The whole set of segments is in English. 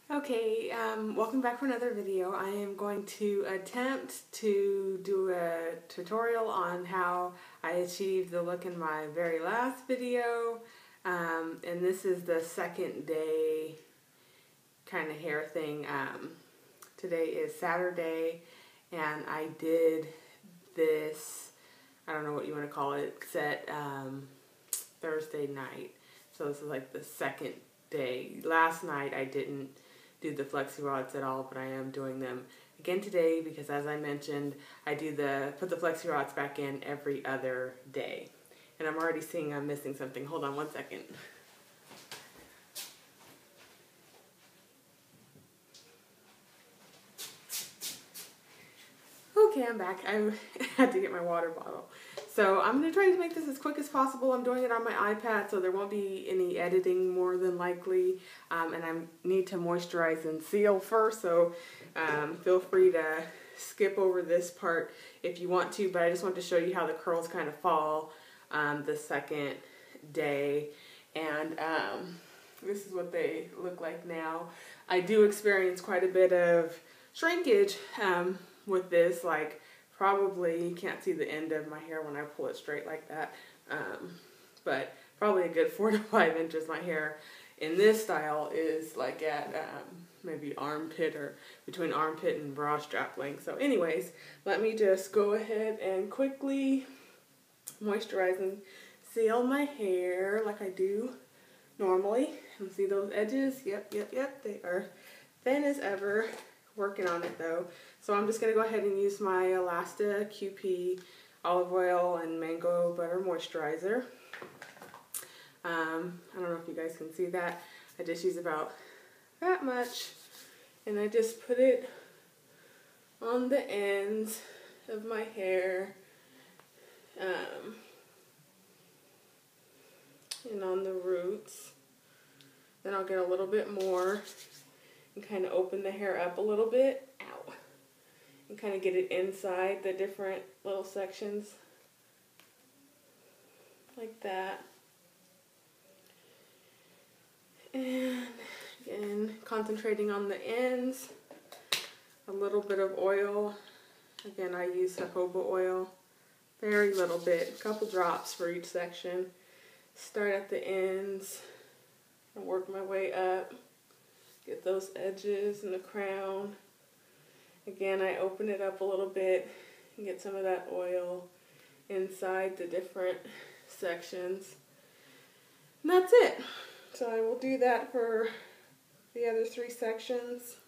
Okay, welcome back for another video. I am going to attempt to do a tutorial on how I achieved the look in my very last video. And this is the second day kind of hair thing. Today is Saturday and I did this, I don't know what you want to call it, set Thursday night. So this is like the second day. Last night I didn't do the flexi rods at all, but I am doing them again today because, as I mentioned, I do put the flexi rods back in every other day. And I'm already seeing I'm missing something. Hold on one second. Okay, I'm back. I had to get my water bottle. So I'm going to try to make this as quick as possible. I'm doing it on my iPad, so there won't be any editing more than likely. And I need to moisturize and seal first, so feel free to skip over this part if you want to. But I just want to show you how the curls kind of fall the second day. And this is what they look like now. I do experience quite a bit of shrinkage with this, like probably you can't see the end of my hair when I pull it straight like that, but probably a good 4 to 5 inches. My hair in this style is like at maybe armpit or between armpit and bra strap length. So anyways, let me just go ahead and quickly moisturize and seal my hair like I do normally. And see those edges? Yep, they are thin as ever. Working on it though. So I'm just going to go ahead and use my Elasta QP olive oil and mango butter moisturizer. I don't know if you guys can see that. I just use about that much and I just put it on the ends of my hair and on the roots. Then I'll get a little bit more and kind of open the hair up a little bit, ow, and kind of get it inside the different little sections, like that. And again, concentrating on the ends, a little bit of oil. Again, I use jojoba oil, very little bit, a couple drops for each section. Start at the ends and work my way up. Get those edges and the crown. Again, I open it up a little bit and get some of that oil inside the different sections. And that's it. So I will do that for the other 3 sections.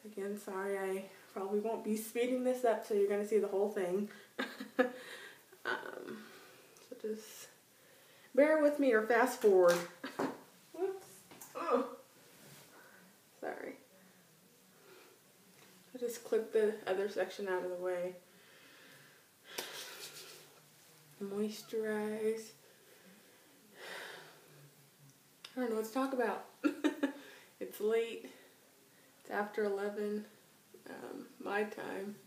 Again, sorry, I probably won't be speeding this up, so you're going to see the whole thing. So just bear with me or fast forward. Whoops. Oh. Sorry. I just clip the other section out of the way. Moisturize. I don't know what to talk about. It's late. It's after 11 my time.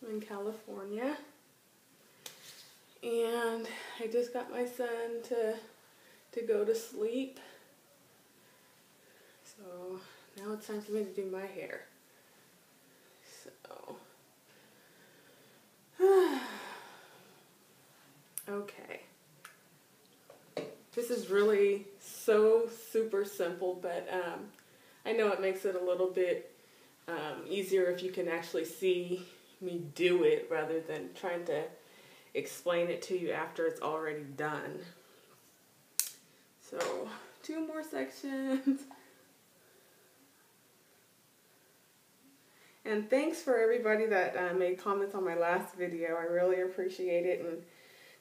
I'm in California. And I just got my son to go to sleep. So now it's time for me to do my hair. So, okay. This is really so super simple, but I know it makes it a little bit easier if you can actually see me do it rather than trying to explain it to you after it's already done. So, 2 more sections. And thanks for everybody that made comments on my last video. I really appreciate it. And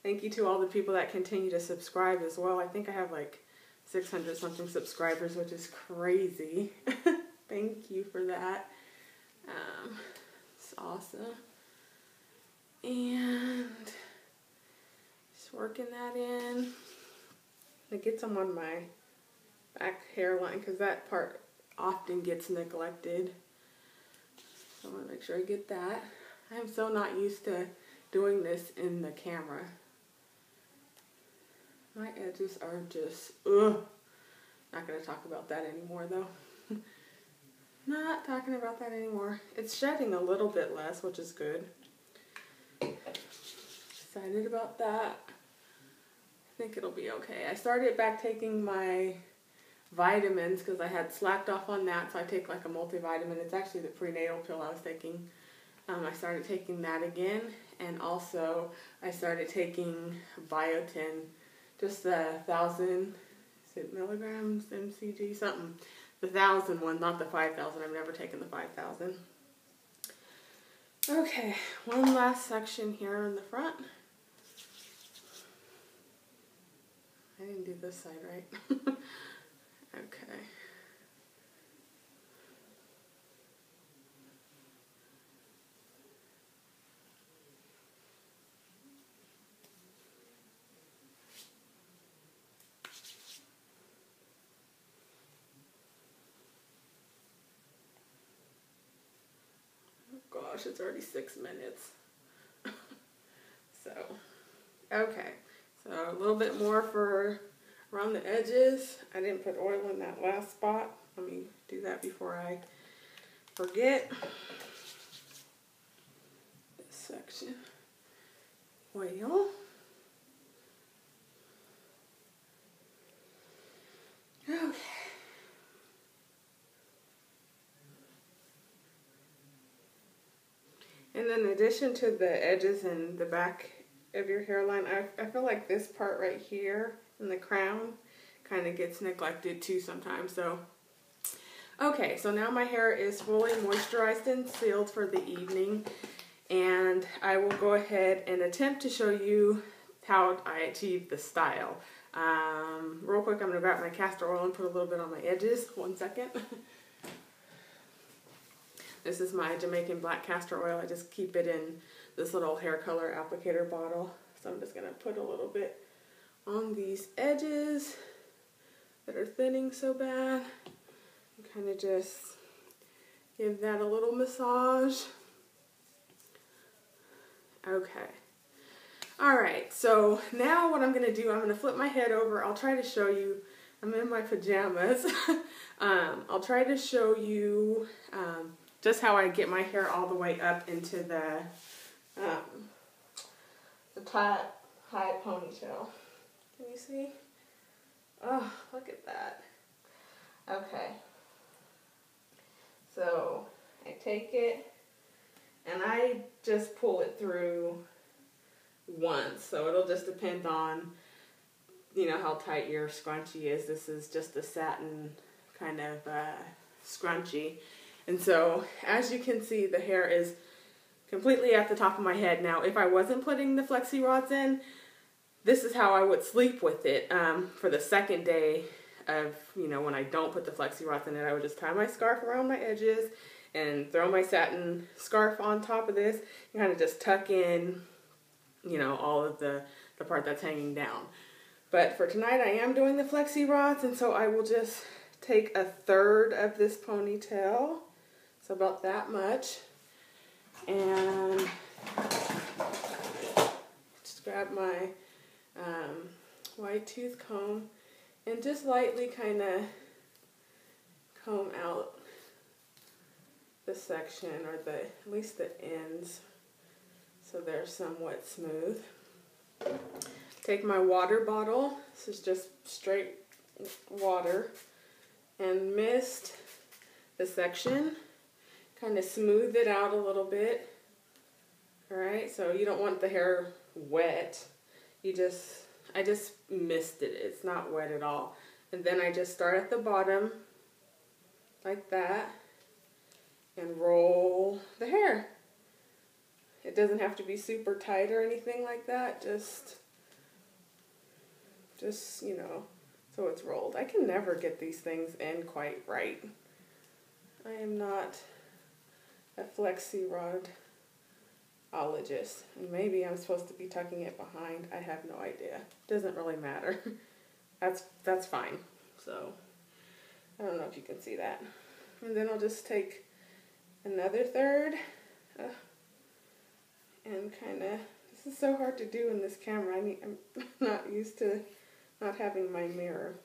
thank you to all the people that continue to subscribe as well. I think I have like 600 something subscribers, which is crazy. Thank you for that. It's awesome. And just working that in. I get some on my back hairline because that part often gets neglected. I want to make sure I get that. I'm so not used to doing this in the camera. My edges are just, ugh. Not going to talk about that anymore though. Not talking about that anymore. It's shedding a little bit less, which is good. Excited about that. I think it'll be okay. I started back taking my vitamins because I had slacked off on that, so I take like a multivitamin. It's actually the prenatal pill I was taking. I started taking that again, and also I started taking biotin, just the 1,000, is it milligrams, mcg, something. The 1,000 one, not the 5,000. I've never taken the 5,000. Okay, one last section here in the front. I didn't do this side right. Okay. Gosh, it's already 6 minutes. So, okay. So a little bit more for around the edges. I didn't put oil in that last spot. Let me do that before I forget. This section. Oil. Okay. And in addition to the edges and the back of your hairline, I feel like this part right here in the crown kind of gets neglected too sometimes. So, okay, so now my hair is fully moisturized and sealed for the evening, and I will go ahead and attempt to show you how I achieve the style. Real quick, I'm going to grab my castor oil and put a little bit on my edges. 1 second. This is my Jamaican black castor oil. I just keep it in this little hair color applicator bottle. So I'm just going to put a little bit on these edges that are thinning so bad. And kind of just give that a little massage. Okay. Alright, so now what I'm going to do, I'm going to flip my head over. I'll try to show you. I'm in my pajamas. I'll try to show you just how I get my hair all the way up into the top high ponytail. Can you see? Oh, look at that. Okay. So I take it and I just pull it through once. So it'll just depend on, you know, how tight your scrunchie is. This is just a satin kind of scrunchie. And so, as you can see, the hair is completely at the top of my head. Now, if I wasn't putting the flexi rods in, this is how I would sleep with it. For the second day of, you know, when I don't put the flexi rods in it, I would just tie my scarf around my edges and throw my satin scarf on top of this and kind of just tuck in, you know, all of the part that's hanging down. But for tonight, I am doing the flexi rods, and so I will just take 1/3 of this ponytail. So about that much, and just grab my white tooth comb and just lightly kind of comb out the section, or at least the ends, so they're somewhat smooth. Take my water bottle, this is just straight water, and mist the section. Kind of smooth it out a little bit. Alright, so you don't want the hair wet. I just misted it. It's not wet at all. And then I just start at the bottom, like that, and roll the hair. It doesn't have to be super tight or anything like that. Just, you know, so it's rolled. I can never get these things in quite right. I am not a flexi rodologist, and maybe I'm supposed to be tucking it behind. I have no idea. Doesn't really matter. That's fine. So I don't know if you can see that. And then I'll just take another 1/3 and kind of, this is so hard to do in this camera. I'm not used to not having my mirror.